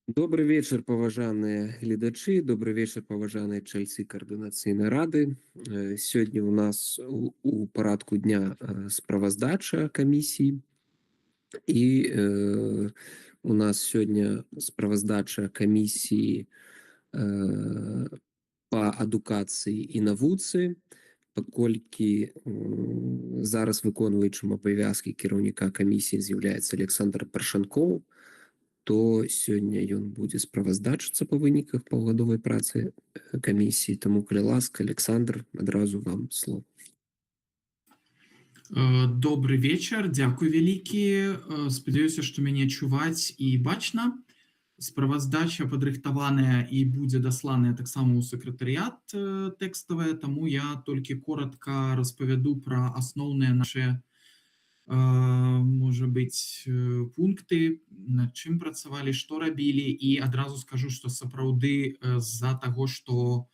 Добрый вечер, паважаныя гледачы, добрый вечер, паважаныя чальцы каардынацыйнай рады. Сёння у нас у парадку дня справаздача камісій і у нас сёння справаздача камісіі па адукацыі і навуцы, паколькі зараз выконваючым абавязкі кіраўніка камісіі з'яўляецца Александр Паршанкоў, то сёння ён будзе справаздачыцца па выніках паўгадовай працы камісіі. Таму, калі ласка, Александр, адразу вам слово. Добрый вечер, дзякуй вялікі. Спадзяюся, што мяне чуваць і бачна. Справаздача падрыхтаваная і будзе дасланая таксама ў сакратарыят тэкставая, таму я толькі коротка распавяду пра асноўныя нашы, можа быць, пункты, над чым працавалі, што рабілі, і адразу скажу, што сапраўды з-за таго, што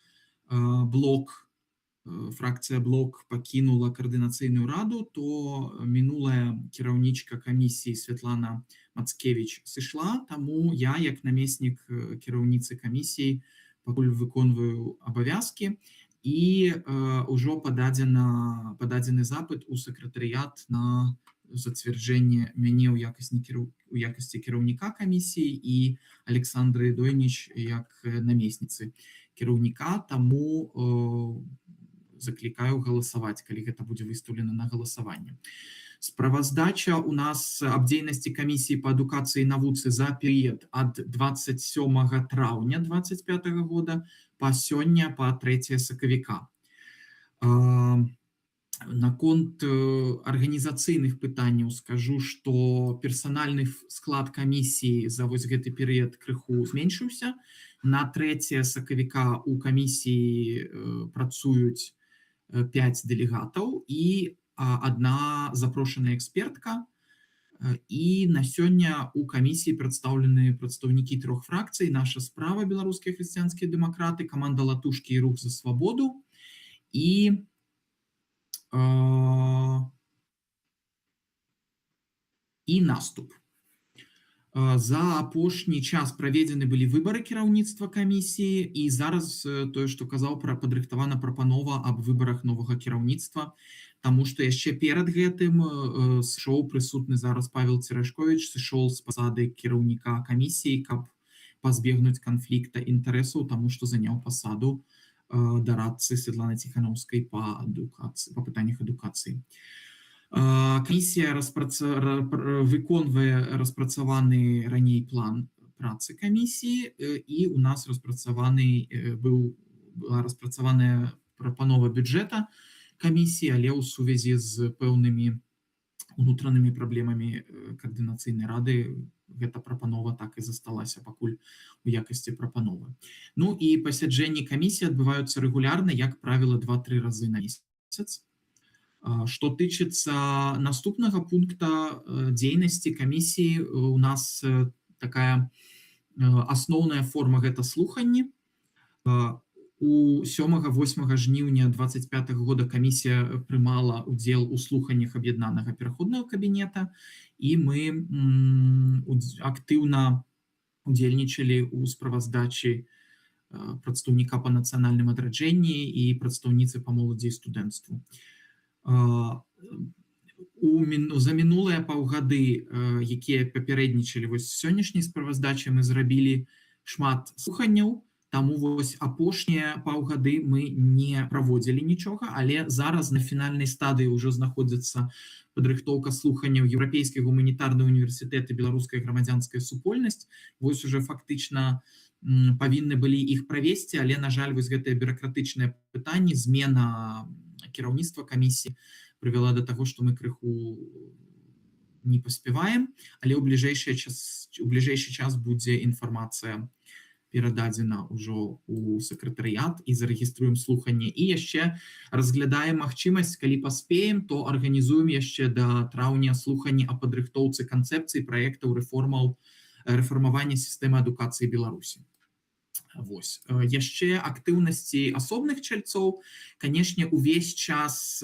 фракцыя блок пакінула каардынацыйную раду, то мінулая кіраўнічка камісіі Святлана Мацкевіч сышла, таму я, як намеснік кіраўніцы камісіі, пакуль выконваю абавязкі, і ўжо пададзены запыт у сакратарыят на зацвярджэнне мяне ў якасці кіраўніка камісіі і Александры Дойніч як намесніцы кіраўніка, таму заклікаю галасаваць, калі гэта будзе выстаўлена на галасаванне. Справаздача у нас аб дзейнасці камісіі па адукацыі і навуцы за перыяд ад 27 траўня 2025 года па сёння, па 3 сакавіка. Наконт арганізацыйных пытанняў скажу, што персанальны склад камісіі за вось гэты перыяд крыху зменшыўся. На 3 сакавіка у камісіі працуюць 5 дэлегатаў і одна запрошаная экспертка, і на сёння у камісіі прадстаўлены прадстаўнікі 3 фракцый: Наша справа, беларускія хрысціянскія дэмакраты, каманда Латушкі і Рух за свабоду і наступ. За апошні час праведзены былі выбары кіраўніцтва камісіі, і зараз тое, што казаў, падрыхтавана прапанова аб выбарах новага кіраўніцтва, таму што яшчэ перад гэтым сышоў прысутны зараз Павел Церэшковіч, сышоў з пасады кіраўніка камісіі, каб пазбегнуць канфлікта інтарэсаў, таму што заняў пасаду дарадцы Светланы Ціханаўскай па пытаннях адукацыі. Камісія выконвае распрацаваны раней план працы камісіі, і у нас была распрацаваная прапанова бюджэта камісіі, але ў сувязі з пэўнымі унутранымі праблемамі каардынацыйнай рады гэта прапанова так і засталася пакуль у якасці прапановы. Ну і пасяджэнні камісіі адбываюцца рэгулярна, як правіла, 2-3 разы на месяц. Што тычыцца наступнага пункта дзейнасці камісіі, у нас такая асноўная форма — гэта слуханні. У 7-8 жніўня 2025 года камісія прымала удзел у слуханнях аб'яднанага пераходнага кабінета, і мы актыўна удзельнічалі ў справаздачы прадстаўніка па нацыянальным адраджэнні і прадстаўніцы па моладзі і студэнцтву. За мінулыя паўгады, якія папярэднічалі вось сённяшняй справаздачай, мы зрабілі шмат слуханняў, таму вось апошнія паўгады мы не праводзілі нічога, але зараз на фінальнай стадыі ўжо знаходзіцца падрыхтоўка слуханняў Еўрапейскай гуманітарнай універсітэт і беларуская грамадзянская супольнасць. Вось уже фактычна павінны былі іх правесці, але, на жаль, вось гэтыя бюракратычныя пытанні, змена кіраўніцтва камісіі прывяла да таго, што мы крыху не паспяваем, але ў бліжэйшы час будзе інфармацыя перададзена ўжо ў сакратарыят і зарэгіструем слуханне. І яшчэ разглядаем магчымасць, калі паспеем, то арганізуем яшчэ да траўня слуханні о падрыхтоўцы канцэпцый праектаў рэформавання сістэмы адукацыі Беларусі. Вось. Яшчэ актыўнасці асобных чальцоў. Канешне, увесь час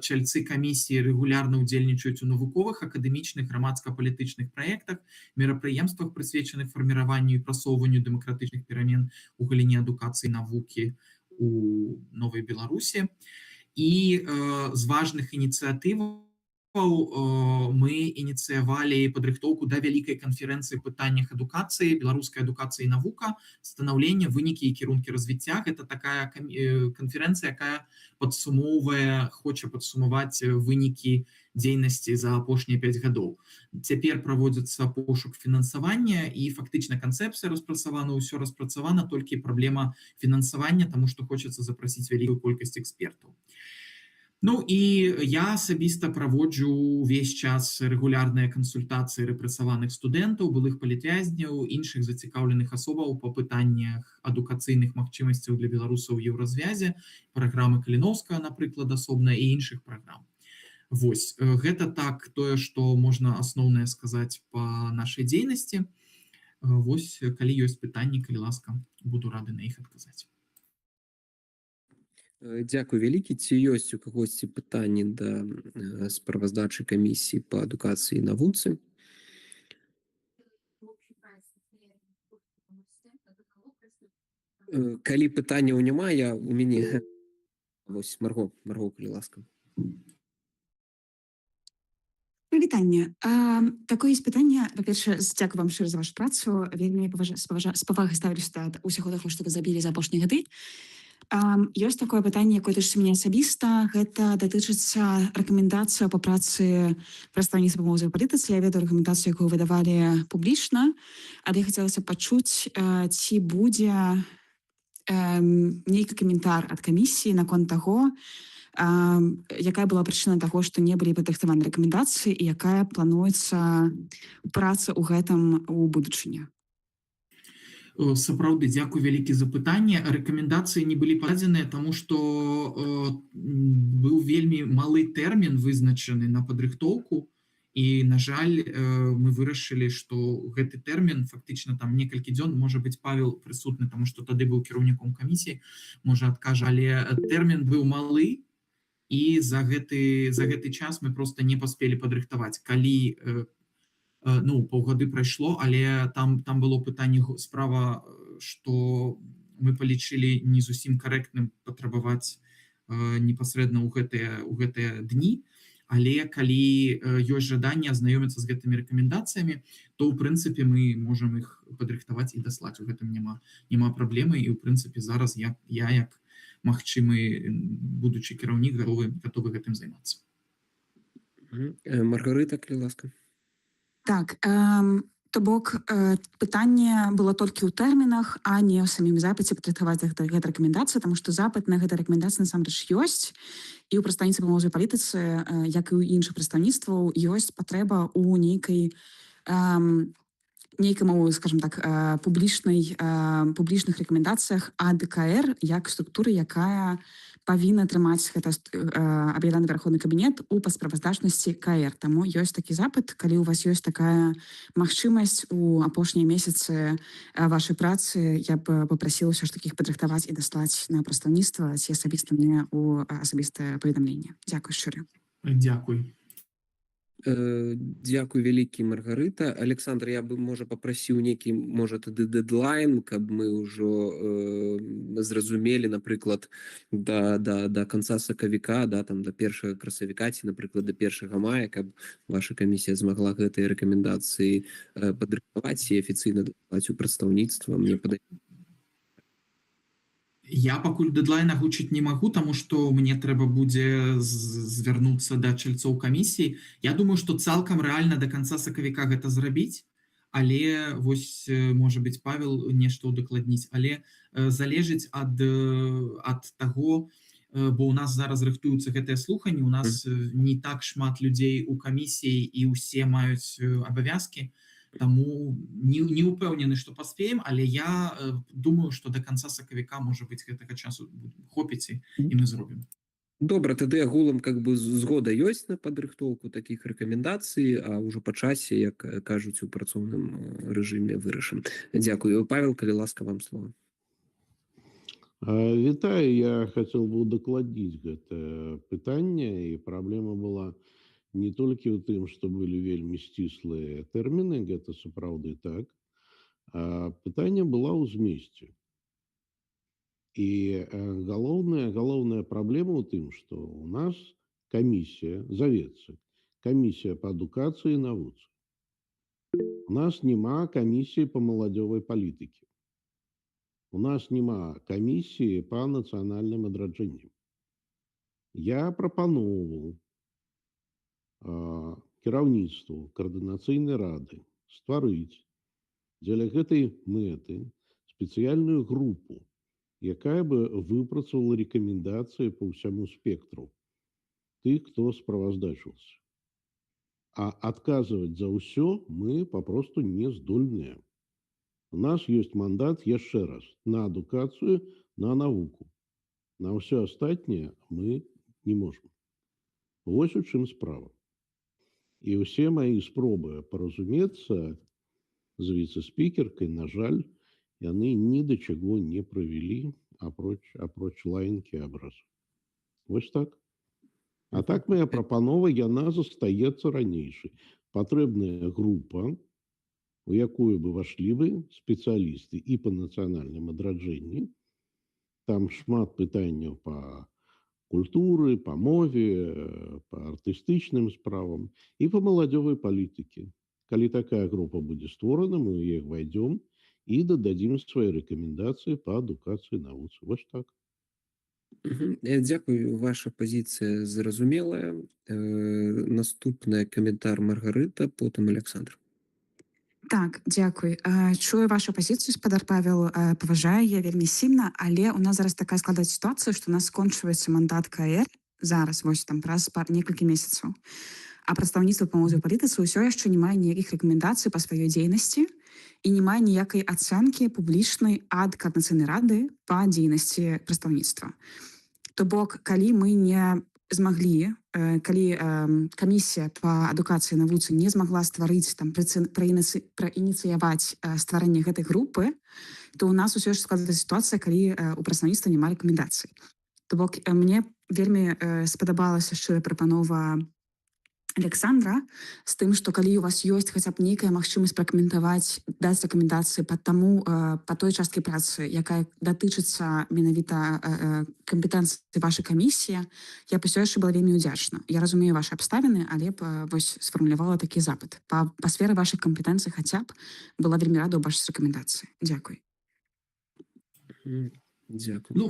чальцы камісіі рэгулярна ўдзельнічаюць у навуковых, акадэмічных, грамадска-палітычных праектах, мерапрыемствах, прысвечаных фарміраванню і прасоўванню дэмакратычных перамен у галіне адукацыі і навукі у Новай Беларусі. І з важных ініцыятываў мы ініцыявалі падрыхтоўку да вялікай канферэнцыі ў пытаннях адукацыі, беларускай адукацыі і навука, станаўлення, вынікі і кірункі развіцця. Гэта такая канферэнцыя, якая хоча падсумаваць вынікі дзейнасці за апошнія 5 гадоў. Цяпер праводзіцца пошук фінансавання і фактычна канцэпцыя распрацавана, ўсё распрацавана, толькі праблема фінансавання, таму што хочацца запрасіць вялікую колькасць экспертаў. Ну і я асабіста праводжу ўвесь час рэгулярныя кансультацыі рэпрэсаваных студэнтаў, былых палітвязняў, іншых зацікаўленых асобаў па пытаннях адукацыйных магчымасцяў для беларусаў у еўразвязе, праграмы Каліноўскага, напрыклад, асобна, і іншых праграм. Вось, гэта так тое, што можна асноўнае сказаць па нашай дзейнасці. Вось, калі ёсць пытанні, калі ласка, буду рады на іх адказаць. Дзякуй вялікі. Ці ёсць у кагосьці пытанні да справаздачы камісіі па адукацыі і навуцы? Калі пытанняў няма, у мяне вось Марго, калі ласка. Вітанне. Такое есть пытанне. Па-першае, дзякую вам шчыра за вашу працу. Вельмі з павагай ставлюся да ўсяго таго, што вы зрабілі за апошнія гады. Ёсць такое пытанне, якое тычыцца мяне асабіста. Гэта датычыцца рэкамендацыяў па працы прадстаўніцтва па мове і палітыцы. Я ведаю рэкамендацыю, якую вы давалі публічна, але хацелася пачуць, ці будзе нейкі каментар ад камісіі наконт таго, якая была прычына таго, што не былі падрыхтаваны рэкамендацыі і якая плануецца праца ў гэтым у будучыні. Сапраўды, дзякуй вялікі за пытанне. Рэкамендацыі не былі пададзеныя, таму што быў вельмі малы тэрмін вызначаны на падрыхтоўку, і, на жаль, мы вырашылі, што гэты тэрмін, фактычна там некалькі дзён, можа быць, Павел прысутны, таму што тады быў кіраўніком камісіі, можа адкажа, але тэрмін быў малы, і за гэты час мы проста не паспелі падрыхтаваць. Калі паўгады прайшло, але там было пытанне, справа, што мы палічылі не зусім карэктным патрабаваць непасрэдна ў гэтыя дні, але калі ёсць жаданне азнаёміцца з гэтымі рэкамендацыямі, то ў прынцыпе мы можам іх падрыхтаваць і даслаць. У гэтым няма праблемы, і ў прынцыпе зараз я як магчымы будучы кіраўнік гатовы гэтым займацца. Маргарыта, калі ласка. Так, то бок пытанне было толькі ў тэрмінах, а не ў самім запыце падрыхтаваць гэта рэкамендацыі, таму што запыт на гэта рэкамендацыі насамрэч ёсць, і ў прадстаўніцтве па мове і палітыцы, як і ў іншых прадстаўніцтваў, ёсць патрэба ў нейкаму, скажем так, публічных рэкамендацыях АДКР як структуры, якая павінна трымаць гэта аб'яднаны пераходны кабінет у пасправаздачнасці КР. Таму ёсць такі запыт, калі ў вас ёсць такая магчымасць у апошнія месяцы вашай працы, я б папрасіла ўсё ж такі іх падрыхтаваць і даслаць на прадстаўніцтва ці асабіста мне ў асабістае паведамленне. Дзякуй шчыра. Дзякуй. Дзякуй вялікі, Маргарыта. Александр, я бы, можа, папрасіў нейкі, можа, тады дэдлайн, каб мы ўжо зразумелі, напрыклад, да канца сакавіка, там, да 1 красавіка, ці, напрыклад, да 1 мая, каб ваша камісія змагла гэтыя рэкамендацыі падрыхтаваць і афіцыйна даслаць у прадстаўніцтва. Мне падаецца. Я пакуль дэдлайн агучыць не магу, таму што мне трэба будзе звярнуцца да чальцоў камісіі. Я думаю, што цалкам рэальна да канца сакавіка гэта зрабіць, але вось, можа быць, Павел нешта ўдакладніць, але залежыць ад таго, бо ў нас зараз рыхтуюцца гэтыя слуханні, у нас не так шмат людзей у камісіі і ўсе маюць абавязкі, таму не ўпэўнены, што паспеем, але я думаю, што да канца сакавіка, можа быць, гэтага часу хопіць, і мы зробім. Добра, тады агулам згода ёсць на падрыхтоўку такіх рэкамендацый, а ўжо па часе, як кажуць, у працоўным рэжыме вырашым. Дзякую. Павел, калі ласка, вам слова. Вітаю, я хацеў бы удакладніць гэта пытанне, і праблема была не толькі ў тым, што былі вельмі сціслыя тэрміны, гэта сапраўды так, а пытанне была ў змесце. І галоўная праблема ў тым, што ў нас камісія завецца, камісія па адукацыі і навуцы. У нас няма камісіі па маладзёвай палітыкі. У нас няма камісіі па нацыянальным адраджэнням. Я прапаноўваў кіраўніцтву каардынацыйнай рады стварыць дзеля гэтай мэты спецыяльную групу, якая бы выпрацавала рэкамендацыі по ўсяму спектру тых, хто справаздачыўся. А адказваць за ўсё мы папросту не здольныя. У нас ёсць мандат яшчэ раз на адукацыю, на навуку. На ўсё астатняе мы не можам. Вось у чым справа. І ўсе маі спробы паразумецца з віцэ-спікеркай, на жаль, яны ні да чаго не прывялі, апроч лаянкі і абразу. Вось так. А так моя прапанова, яна застаецца ранейшай. Патрэбная група, у якую бы вашлі бы спецыялісты і па нацыянальным адраджэнні. Там шмат пытанняў па культуры, па мове, па артыстычным справам і па маладзёвай палітыкі. Калі такая група будзе створана, мы ў яе вайдзём і дададзім свае рэкамендацыі па адукацыі і навуцы. Вось так. Дзякую, ваша пазіцыя зразумелая. Наступны каментар Маргарыта, потым Александр. Так, дзякуй. Чую вашу пазіцыю, спадар Павел, паважаю я вельмі сильна, але у нас зараз такая складаецца сітуацыя, што у нас скончваецца мандат КР зараз, вось там праз некалькі месяцаў. А прадстаўніцтва па моладзевай палітыцы ўсё яшчэ не мае ніякіх рэкамендацый па сваёй дзейнасці і не мае ніякай ацэнкі публічнай ад Каардынацыйнай рады па дзейнасці прадстаўніцтва. То бок, калі мы не змаглі, калі камісія па адукацыі і навуцы не змагла стварыць, там, праініцыяваць стварэнне гэтай групы, то ў нас усё ж складаецца сітуацыя, калі у прадстаўніцтва няма рэкамендацый. То бок, мне вельмі спадабалася шчырая прапанова Александра з тым, што калі у вас ёсць хаця б нейкая магчымасць пракаментаваць, даць рэкамендацыі па той часткі працы, якая датычыцца менавіта кампетэнцыі вашай камісіі, я па ўсё яшчэ была вельмі ўдзячна. Я разумею вашы абставіны, але вось сфармулявала такі запыт. Па сферы вашых кампетэнцый хаця б была вельмі рада ўбачыць рэкамендацыі. Дзякуй. Ну,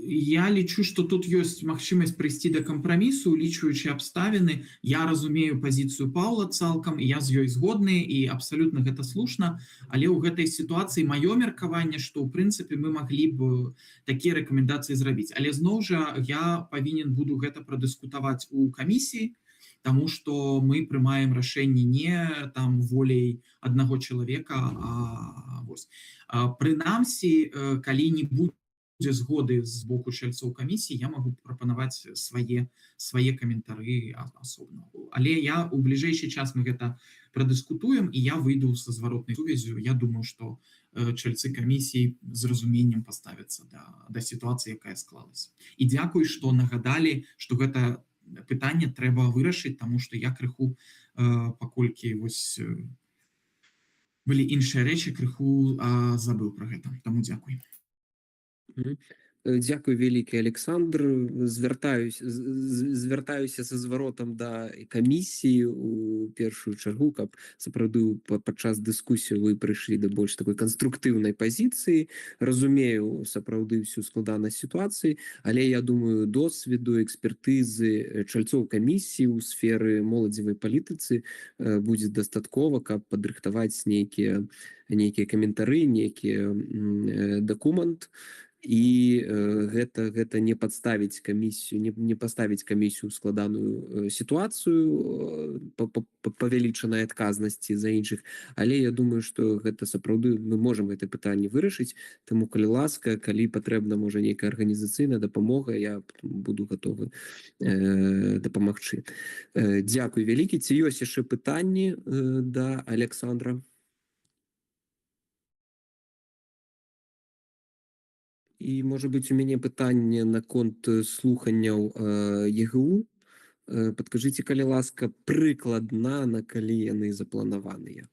я лічу, што тут ёсць магчымасць прыйсці да кампрамісу, улічваючы абставіны. Я разумею пазіцыю Паўла цалкам, і я з ёй згодны, і абсалютна гэта слушна, але ў гэтай сітуацыі маё меркаванне, што ў прынцыпе мы маглі б такія рэкамендацыі зрабіць. Але зноў жа я павінен буду гэта прадыскутаваць у камісіі, таму што мы прымаем рашэнне не там волей аднаго чалавека, а вось. Прынамсі, калі не будзе згоды з боку чальцоў камісіі, я магу прапанаваць свае каментары асобна. Але у бліжэйшы час мы гэта прадыскутуем, і я выйду са зваротнай сувяззю. Я думаю, што чальцы камісіі з разуменнем паставяцца да сітуацыі, якая склалася. І дзякуй, што нагадалі, што гэта пытанне трэба вырашыць, таму што я крыху, паколькі вось былі іншыя рэчы, крыху забыў пра гэта. Таму дзякуй. Дзякуй вялікі, Александр. Звяртаюся са зваротам да камісіі у першую чаргу, каб сапраўды падчас дыскусіі вы прыйшлі да больш такой канструктыўнай пазіцыі. Разумею сапраўды всю складанасць сітуацыі, але я думаю, досведу, экспертызы чальцоў камісіі ў сферы моладзевай палітыцы будзе дастаткова, каб падрыхтаваць нейкія каментары, нейкі дакумент. І гэта не паставіць камісію ў складаную сітуацыю павялічанай адказнасці за іншых. Але я думаю, што гэта сапраўды мы можам гэта пытанне вырашыць. Таму, калі ласка, калі патрэбна, можа, нейкая арганізацыйная дапамога, я буду гатовы дапамагчы. Дзякуй вялікі. Ці ёсць яшчэ пытанні да Александра? І, може бути, у мяне пытанне наконт слуханняў ЕГУ. Падкажыце, калі ласка, прыкладна, на калі яны запланаваныя.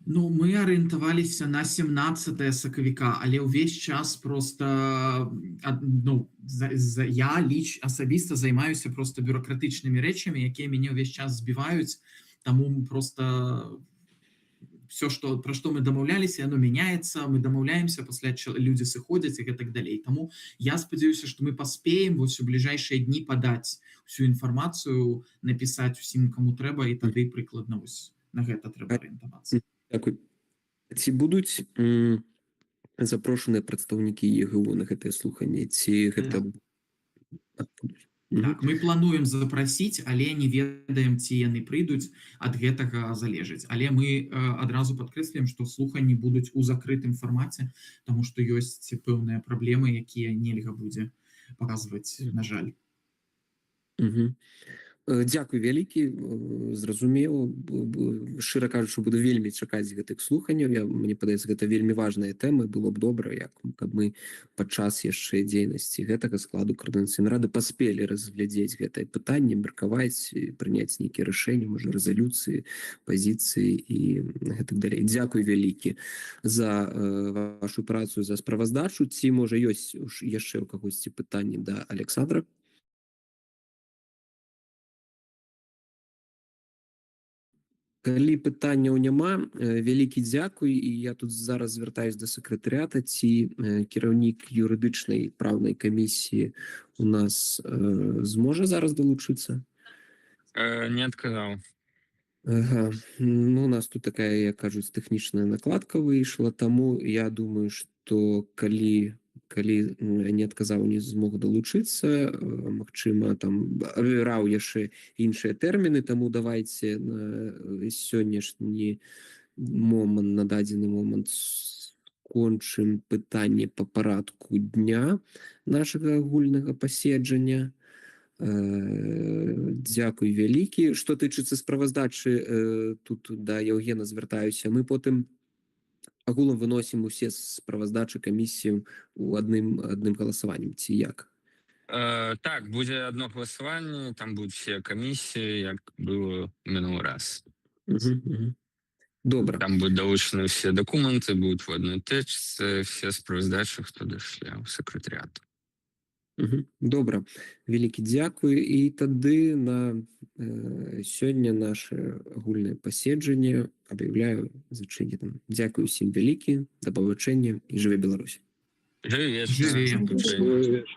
Ну, мы арыентаваліся на 17 сакавіка, але ўвесь час просто я асабіста займаюся просто бюрократычнымі рэчамі, якія мяне ўвесь час збіваюць, таму просто все, пра што мы дамаўляліся, яно мяняецца, мы дамаўляемся, пасля людзі сыходзяць і гэтак далей. Таму я спадзяюся, што мы паспеем вось у бліжэйшыя дні падаць всю інфармацыю, напісаць усім, каму трэба, і тады прыкладна вось на гэта трэба арыентавацца. Дякую. Ці будуць запрошаныя прадстаўнікі ЕГУ на гэтае слуханне, ці гэта... Так, мы плануем запрасіць, але не ведаем, ці яны прыйдуць, ад гэтага залежыць. Але мы адразу падкрэсліваем, што слуханні будуць у закрытым фармаце, таму што ёсць пэўныя праблемы, якія нельга будзе паказваць, на жаль. Дзякуй вялікі, зразумеў, шчыра кажучы, буду вельмі чакаць гэтых слуханняў. Мне падаецца, гэта вельмі важная тэма, было б добра, каб мы падчас яшчэ дзейнасці гэтага складу Коордынацыйнай рады паспелі разглядзець гэтае пытанне, меркаваць, прыняць нейкія рашэнні, можа, рэзалюцыі, пазіцыі і гэтак далей. Дзякуй вялікі за вашу працу, за справаздачу. Ці, можа, ёсць яшчэ ў кагосьці пытанні да Александра? Калі пытанняў няма, вялікі дзякуй, і я тут зараз звяртаюсь да сакратарыята, ці кіраўнік юрыдычнай праўнай камісіі у нас зможа зараз далучыцца? Не адказаў. Ага. Ну, у нас тут такая, як кажуць, тэхнічная накладка выйшла, таму я думаю, што калі не адказаў, не змог далучыцца, магчыма, там абіраў яшчэ іншыя тэрміны, таму давайце на сённяшні момант, на дадзены момант скончым пытанне па парадку дня нашага агульнага паседжання. Дзякуй вялікі. Што тычыцца справаздачы, тут да Яўгена звяртаюся, мы потым агулам выносім усе справаздачы камісіям у адным галасаваннем, ці як? Так, будзе одно галасаванне, там будуць все камісіі, як было мінулы раз. Добра. Там будуць далучаны все документы, будуць в адной тэчцы, все справаздачы, хто дашлі ў сакратарыят. Добра, вялікі дзякуй. І тады на сёння наше агульнае паседжанне аб'яўляю зачыненым. Дзякуй усім вялікі, да пабачэння і жыве Беларусь. Жыве. Жыве.